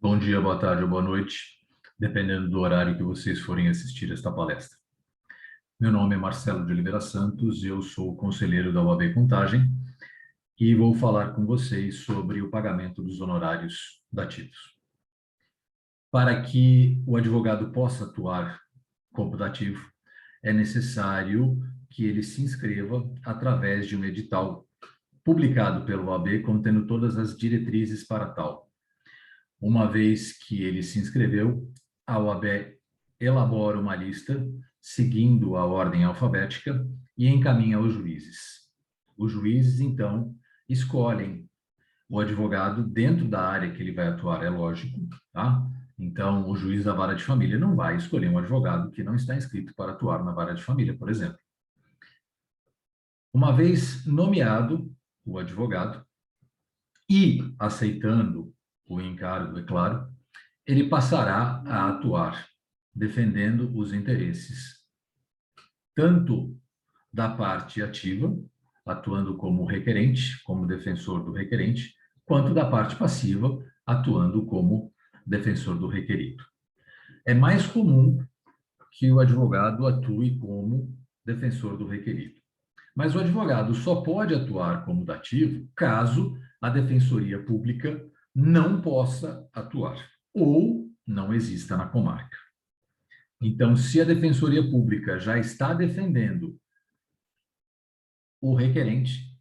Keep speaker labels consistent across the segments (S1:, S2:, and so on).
S1: Bom dia, boa tarde ou boa noite, dependendo do horário que vocês forem assistir esta palestra. Meu nome é Marcelo de Oliveira Santos, eu sou conselheiro da OAB Contagem e vou falar com vocês sobre o pagamento dos honorários dativos. Para que o advogado possa atuar como dativo, é necessário que ele se inscreva através de um edital publicado pela OAB contendo todas as diretrizes para tal. Uma vez que ele se inscreveu, a OAB elabora uma lista, seguindo a ordem alfabética, e encaminha aos juízes. Os juízes, então, escolhem o advogado dentro da área que ele vai atuar, é lógico, tá? Então, o juiz da vara de família não vai escolher um advogado que não está inscrito para atuar na vara de família, por exemplo. Uma vez nomeado o advogado e aceitando o encargo, é claro, ele passará a atuar defendendo os interesses tanto da parte ativa, atuando como requerente, como defensor do requerente, quanto da parte passiva, atuando como defensor do requerido. É mais comum que o advogado atue como defensor do requerido. Mas o advogado só pode atuar como dativo caso a defensoria pública não possa atuar ou não exista na comarca. Então, se a defensoria pública já está defendendo o requerente,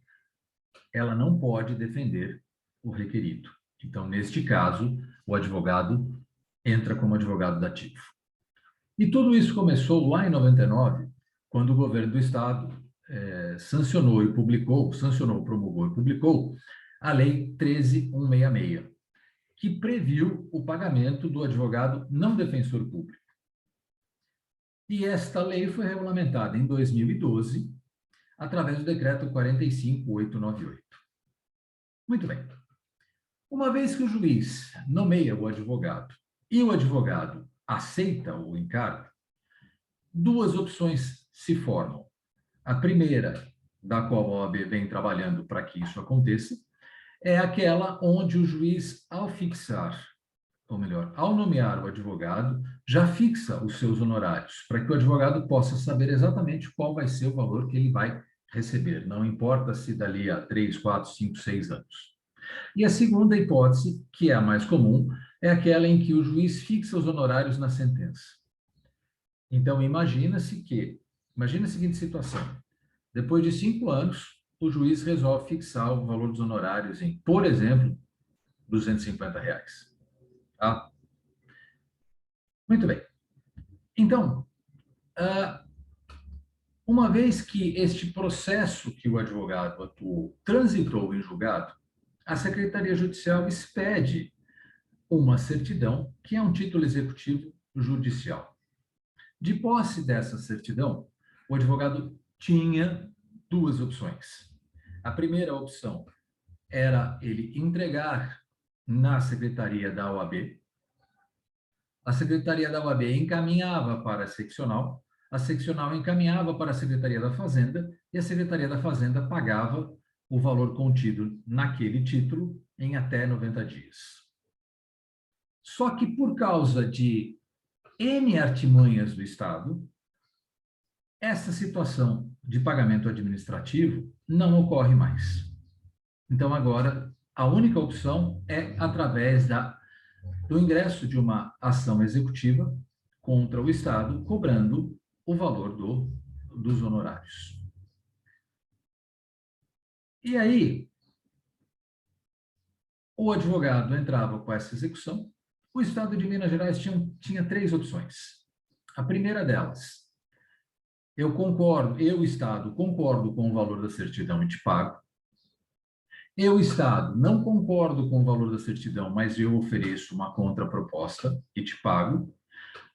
S1: ela não pode defender o requerido. Então, neste caso, o advogado entra como advogado dativo. E tudo isso começou lá em 99, quando o governo do estado sancionou, promulgou e publicou a Lei 13.166, que previu o pagamento do advogado não defensor público. E esta lei foi regulamentada em 2012, através do decreto 45.898. Muito bem. Uma vez que o juiz nomeia o advogado e o advogado aceita o encargo, duas opções se formam. A primeira, da qual a OAB vem trabalhando para que isso aconteça, é aquela onde o juiz, ao fixar, ou melhor, ao nomear o advogado, já fixa os seus honorários, para que o advogado possa saber exatamente qual vai ser o valor que ele vai receber, não importa se dali a 3, 4, 5, 6 anos. E a segunda hipótese, que é a mais comum, é aquela em que o juiz fixa os honorários na sentença. Então, imagina a seguinte situação. Depois de 5 anos, o juiz resolve fixar o valor dos honorários em, por exemplo, R$ 250. Tá? Muito bem. Então, uma vez que este processo que o advogado atuou transitou em julgado, a Secretaria Judicial expede uma certidão, que é um título executivo judicial. De posse dessa certidão, o advogado tinha duas opções. A primeira opção era ele entregar na secretaria da OAB. A secretaria da OAB encaminhava para a seccional encaminhava para a Secretaria da Fazenda e a Secretaria da Fazenda pagava o valor contido naquele título em até 90 dias. Só que por causa de N artimanhas do Estado, essa situação de pagamento administrativo não ocorre mais. Então, agora, a única opção é através do ingresso de uma ação executiva contra o Estado, cobrando o valor dos honorários. E aí, o advogado entrava com essa execução. O Estado de Minas Gerais tinha 3 opções. A primeira delas, eu, Estado, concordo com o valor da certidão e te pago. Eu, Estado, não concordo com o valor da certidão, mas eu ofereço uma contraproposta e te pago.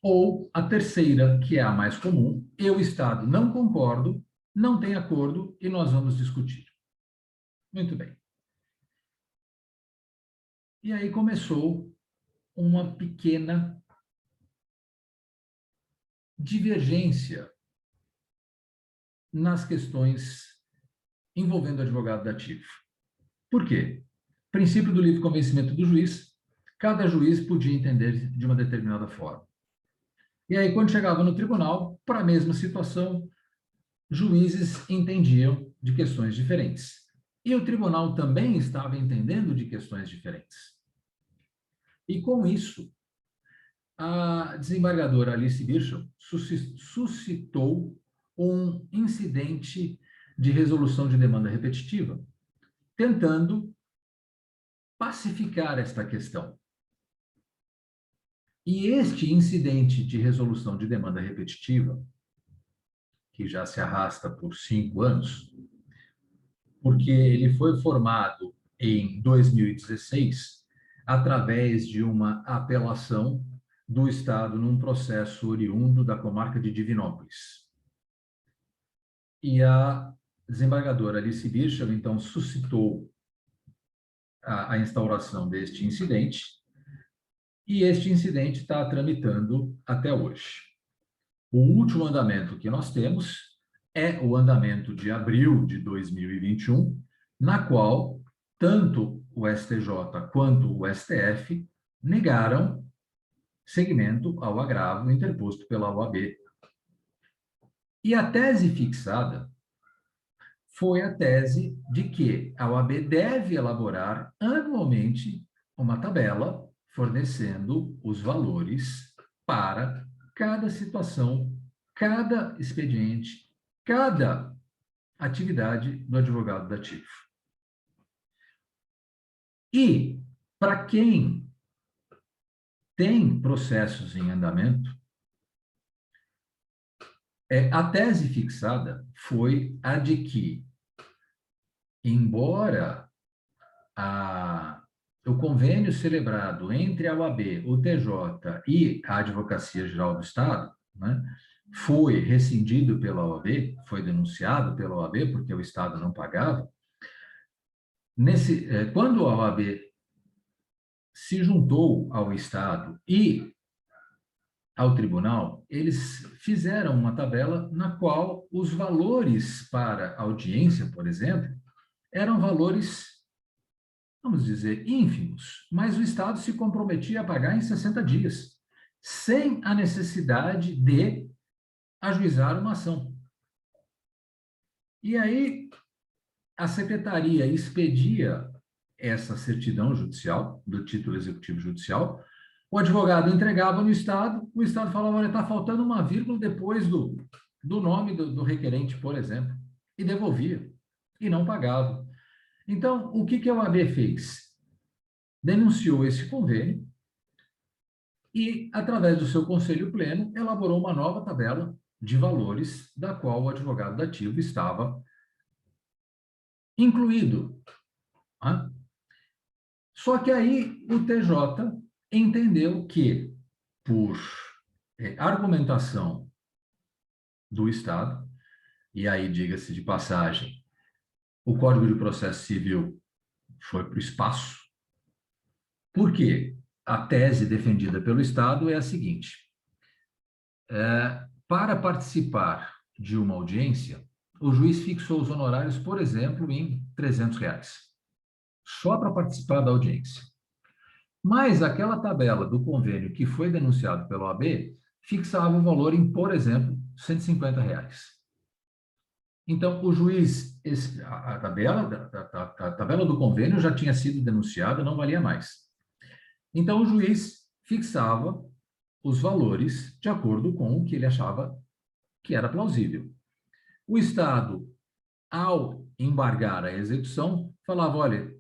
S1: Ou a terceira, que é a mais comum, eu, Estado, não concordo, não tem acordo e nós vamos discutir. Muito bem. E aí começou uma pequena divergência nas questões envolvendo o advogado dativo. Por quê? Princípio do livre convencimento do juiz, cada juiz podia entender de uma determinada forma. E aí, quando chegava no tribunal, para a mesma situação, juízes entendiam de questões diferentes. E o tribunal também estava entendendo de questões diferentes. E com isso, a desembargadora Alice Birchall suscitou um incidente de resolução de demanda repetitiva, tentando pacificar esta questão. E este incidente de resolução de demanda repetitiva, que já se arrasta por 5 anos, porque ele foi formado em 2016 através de uma apelação do Estado num processo oriundo da comarca de Divinópolis. E a desembargadora Alice Birchall, então, suscitou a instauração deste incidente, e este incidente está tramitando até hoje. O último andamento que nós temos é o andamento de abril de 2021, na qual tanto o STJ quanto o STF negaram seguimento ao agravo interposto pela OAB. E a tese fixada foi a tese de que a OAB deve elaborar anualmente uma tabela fornecendo os valores para cada situação, cada expediente, cada atividade do advogado dativo. E, para quem tem processos em andamento, a tese fixada foi a de que, embora o convênio celebrado entre a OAB, o TJ e a Advocacia Geral do Estado, né, foi rescindido pela OAB, foi denunciado pela OAB porque o Estado não pagava. Quando a OAB se juntou ao Estado e ao tribunal, eles fizeram uma tabela na qual os valores para audiência, por exemplo, eram valores, vamos dizer, ínfimos, mas o Estado se comprometia a pagar em 60 dias, sem a necessidade de ajuizar uma ação. E aí, a secretaria expedia essa certidão judicial, do título executivo judicial, o advogado entregava no Estado, o Estado falava, olha, está faltando uma vírgula depois do nome do requerente, por exemplo, e devolvia, e não pagava. Então, o que a OAB fez? Denunciou esse convênio e, através do seu conselho pleno, elaborou uma nova tabela de valores da qual o advogado dativo estava incluído. Né? Só que aí o TJ entendeu que, por argumentação do Estado, e aí, diga-se de passagem, o Código de Processo Civil foi para o espaço. Por quê? A tese defendida pelo Estado é a seguinte: para participar de uma audiência, o juiz fixou os honorários, por exemplo, em R$300, só para participar da audiência. Mas aquela tabela do convênio que foi denunciado pela OAB fixava o valor em, por exemplo, R$150. Então, o juiz, a tabela do convênio já tinha sido denunciada, não valia mais. Então, o juiz fixava os valores de acordo com o que ele achava que era plausível. O Estado, ao embargar a execução, falava, olha,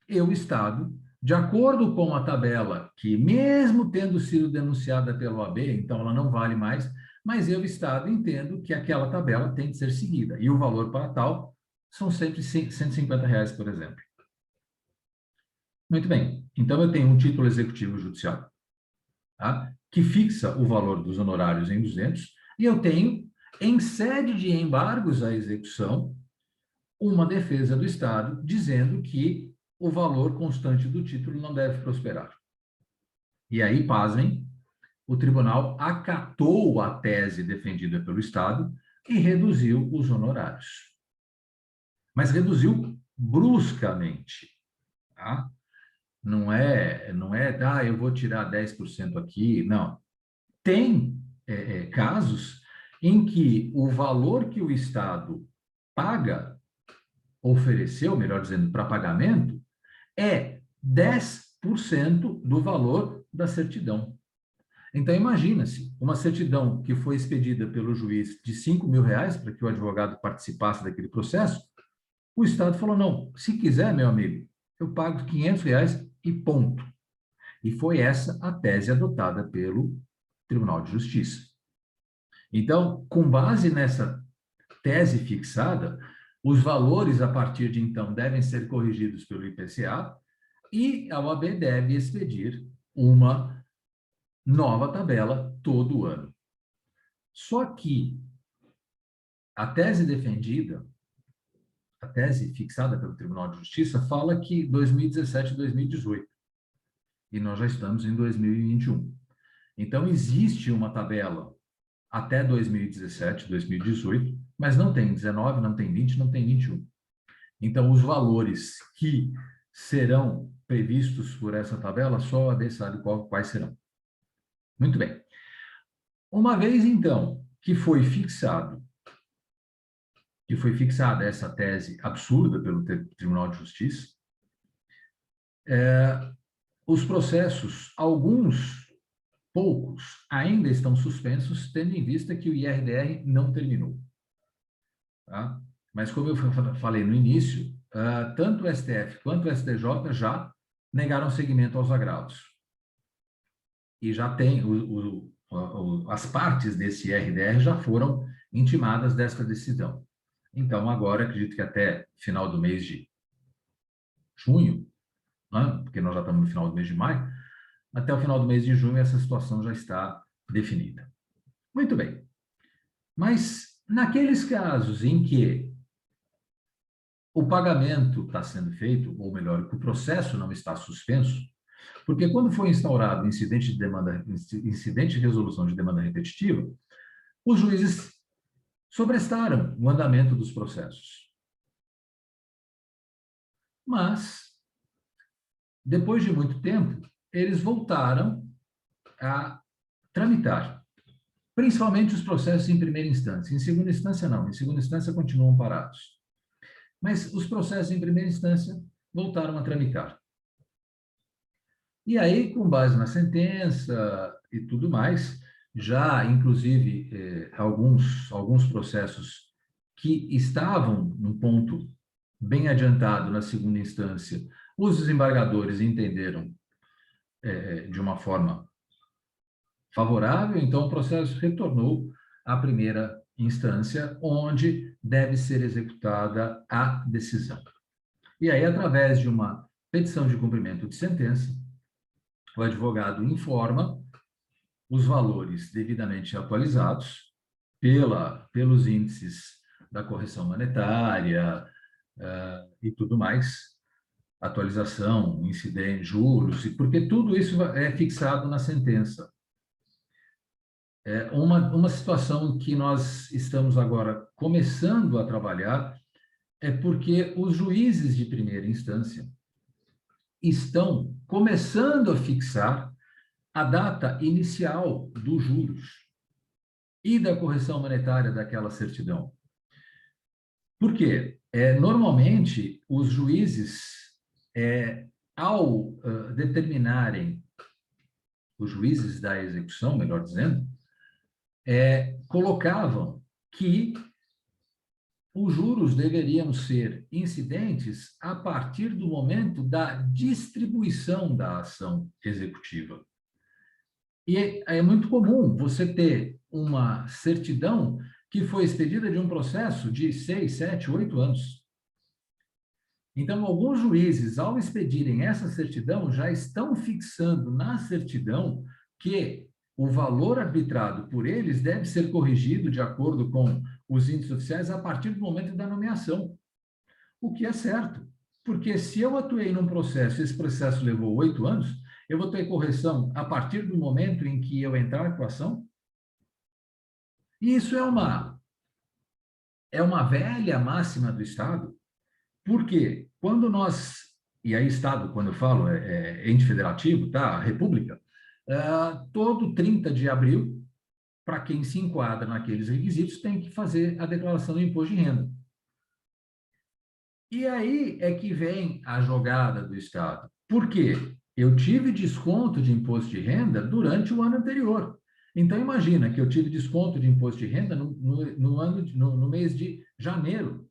S1: eu, Estado, de acordo com a tabela, que mesmo tendo sido denunciada pela OAB, então ela não vale mais, mas eu, Estado, entendo que aquela tabela tem de ser seguida. E o valor para tal são sempre R$150, por exemplo. Muito bem. Então, eu tenho um título executivo judicial, tá, que fixa o valor dos honorários em 200, e eu tenho, em sede de embargos à execução, uma defesa do Estado dizendo que o valor constante do título não deve prosperar. E aí, pasmem, o tribunal acatou a tese defendida pelo Estado e reduziu os honorários. Mas reduziu bruscamente. Tá? Não é, eu vou tirar 10% aqui, não. Tem casos em que o valor que o Estado paga, ofereceu, melhor dizendo, para pagamento, é 10% do valor da certidão. Então, imagina-se, uma certidão que foi expedida pelo juiz de R$ 5.000 para que o advogado participasse daquele processo, o Estado falou, não, se quiser, meu amigo, eu pago R$ 500 e ponto. E foi essa a tese adotada pelo Tribunal de Justiça. Então, com base nessa tese fixada, os valores a partir de então devem ser corrigidos pelo IPCA e a OAB deve expedir uma nova tabela todo ano. Só que a tese defendida, a tese fixada pelo Tribunal de Justiça, fala que 2017 e 2018, e nós já estamos em 2021. Então, existe uma tabela até 2017, 2018, mas não tem 19, não tem 20, não tem 21. Então, os valores que serão previstos por essa tabela, só a OAB sabe quais serão. Muito bem. Uma vez, então, que foi fixada essa tese absurda pelo Tribunal de Justiça, os processos, poucos, ainda estão suspensos, tendo em vista que o IRDR não terminou. Tá? Mas, como eu falei no início, tanto o STF quanto o STJ já negaram seguimento aos agravos. E já tem, as partes desse IRDR já foram intimadas desta decisão. Então, agora, acredito que até final do mês de junho, né, porque nós já estamos no final do mês de maio, até o final do mês de junho essa situação já está definida. Muito bem. Mas, naqueles casos em que o pagamento está sendo feito, ou melhor, que o processo não está suspenso, porque quando foi instaurado o incidente de resolução de demanda repetitiva, os juízes sobrestaram o andamento dos processos. Mas, depois de muito tempo, eles voltaram a tramitar, principalmente os processos em primeira instância. Em segunda instância, não. Em segunda instância, continuam parados. Mas os processos em primeira instância voltaram a tramitar. E aí, com base na sentença e tudo mais, já, inclusive, alguns processos que estavam num ponto bem adiantado na segunda instância, os desembargadores entenderam de uma forma favorável, então o processo retornou à primeira instância, onde deve ser executada a decisão. E aí, através de uma petição de cumprimento de sentença, o advogado informa os valores devidamente atualizados pelos índices da correção monetária e tudo mais, atualização, incidente, juros, porque tudo isso é fixado na sentença. Uma situação que nós estamos agora começando a trabalhar é porque os juízes de primeira instância estão começando a fixar a data inicial dos juros e da correção monetária daquela certidão. Por quê? Normalmente, os juízes, ao determinarem, os juízes da execução, melhor dizendo, colocavam que os juros deveriam ser incidentes a partir do momento da distribuição da ação executiva. E é muito comum você ter uma certidão que foi expedida de um processo de 6, 7, 8 anos. Então, alguns juízes, ao expedirem essa certidão, já estão fixando na certidão que o valor arbitrado por eles deve ser corrigido de acordo com os índices oficiais a partir do momento da nomeação. O que é certo, porque se eu atuei num processo e esse processo levou 8 anos, eu vou ter correção a partir do momento em que eu entrar com a ação? E isso é uma velha máxima do Estado, porque quando nós e aí Estado, quando eu falo, ente federativo, tá? República, todo 30 de abril, para quem se enquadra naqueles requisitos, tem que fazer a declaração do imposto de renda. E aí é que vem a jogada do Estado. Por quê? Eu tive desconto de imposto de renda durante o ano anterior. Então, imagina que eu tive desconto de imposto de renda no mês de janeiro.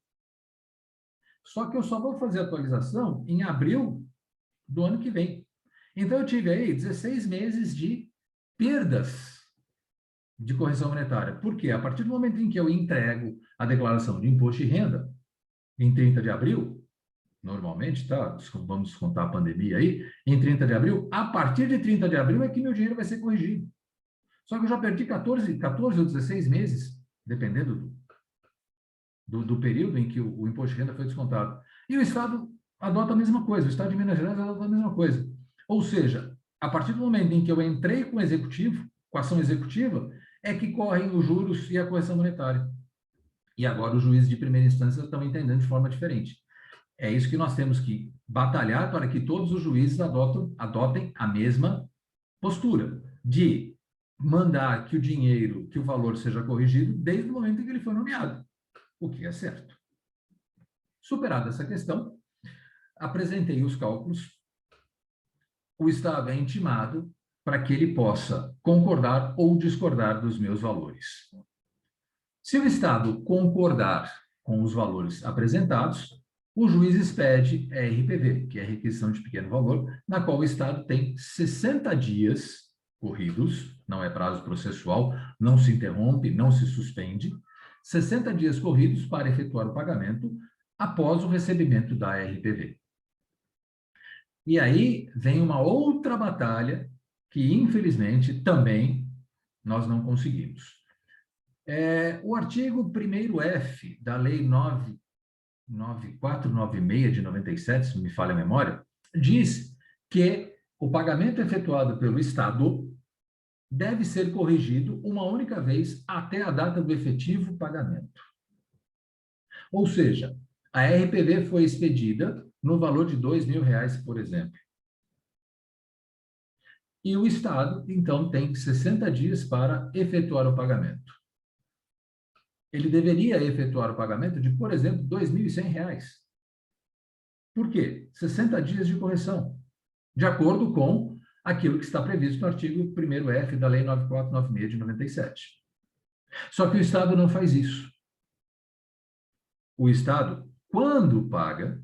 S1: Só que eu só vou fazer atualização em abril do ano que vem. Então, eu tive aí 16 meses de perdas de correção monetária. Por quê? A partir do momento em que eu entrego a declaração de imposto de renda, em 30 de abril, normalmente, tá? Vamos descontar a pandemia aí, em 30 de abril, a partir de 30 de abril é que meu dinheiro vai ser corrigido. Só que eu já perdi 14 ou 16 meses, dependendo do período em que o imposto de renda foi descontado. E o Estado adota a mesma coisa, o Estado de Minas Gerais adota a mesma coisa. Ou seja, a partir do momento em que eu entrei com o executivo, com a ação executiva, é que correm os juros e a correção monetária. E agora os juízes de primeira instância estão entendendo de forma diferente. É isso que nós temos que batalhar para que todos os juízes adotem a mesma postura, de mandar que o dinheiro, que o valor seja corrigido desde o momento em que ele foi nomeado, o que é certo. Superada essa questão, apresentei os cálculos, o Estado é intimado para que ele possa concordar ou discordar dos meus valores. Se o Estado concordar com os valores apresentados, o juiz expede RPV, que é requisição de pequeno valor, na qual o Estado tem 60 dias corridos, não é prazo processual, não se interrompe, não se suspende, 60 dias corridos para efetuar o pagamento após o recebimento da RPV. E aí vem uma outra batalha que, infelizmente, também nós não conseguimos. O artigo 1º-F da Lei 9496 de 97, se não me falha a memória, diz que o pagamento efetuado pelo Estado deve ser corrigido uma única vez até a data do efetivo pagamento. Ou seja, a RPV foi expedida no valor de R$ 2.000, por exemplo. E o Estado, então, tem 60 dias para efetuar o pagamento. Ele deveria efetuar o pagamento de, por exemplo, R$ 2.100. Por quê? 60 dias de correção, de acordo com aquilo que está previsto no artigo 1º-F da Lei 9496 de 97. Só que o Estado não faz isso. O Estado, quando paga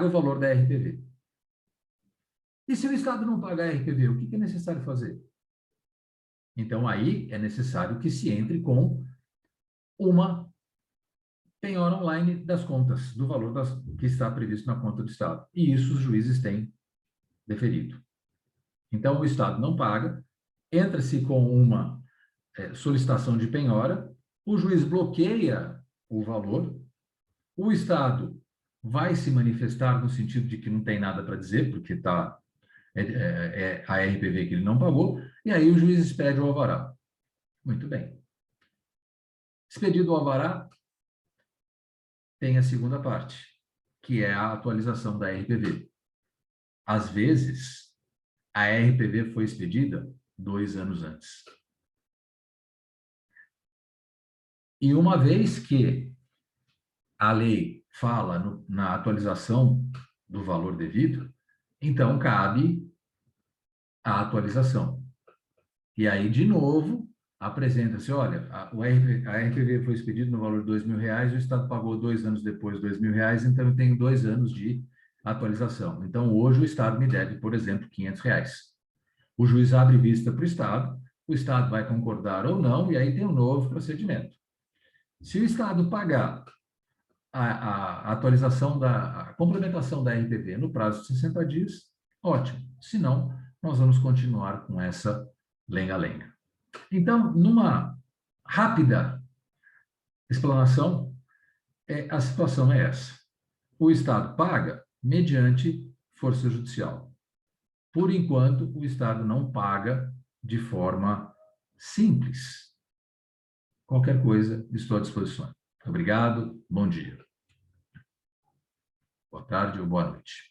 S1: o valor da RPV. E se o Estado não pagar a RPV, o que é necessário fazer? Então, aí é necessário que se entre com uma penhora online das contas, do valor que está previsto na conta do Estado. E isso os juízes têm deferido. Então, o Estado não paga, entra-se com uma solicitação de penhora, o juiz bloqueia o valor, o Estado vai se manifestar no sentido de que não tem nada para dizer, porque está a RPV que ele não pagou, e aí o juiz expede o alvará. Muito bem. Expedido o alvará, tem a segunda parte, que é a atualização da RPV. Às vezes, a RPV foi expedida 2 anos antes. E uma vez que a lei fala na atualização do valor devido, então cabe a atualização. E aí, de novo, apresenta-se, olha, a RPV foi expedida no valor de R$ 2.000, o Estado pagou 2 anos depois R$ 2.000, então eu tenho 2 anos de atualização. Então, hoje o Estado me deve, por exemplo, R$ 500. O juiz abre vista para o Estado vai concordar ou não, e aí tem um novo procedimento. Se o Estado pagar a atualização a complementação da RPV no prazo de 60 dias, ótimo. Se não, nós vamos continuar com essa lenga-lenga. Então, numa rápida explanação, a situação é essa. O Estado paga mediante força judicial. Por enquanto, o Estado não paga de forma simples. Qualquer coisa, estou à disposição. Obrigado, bom dia. Boa tarde ou boa noite.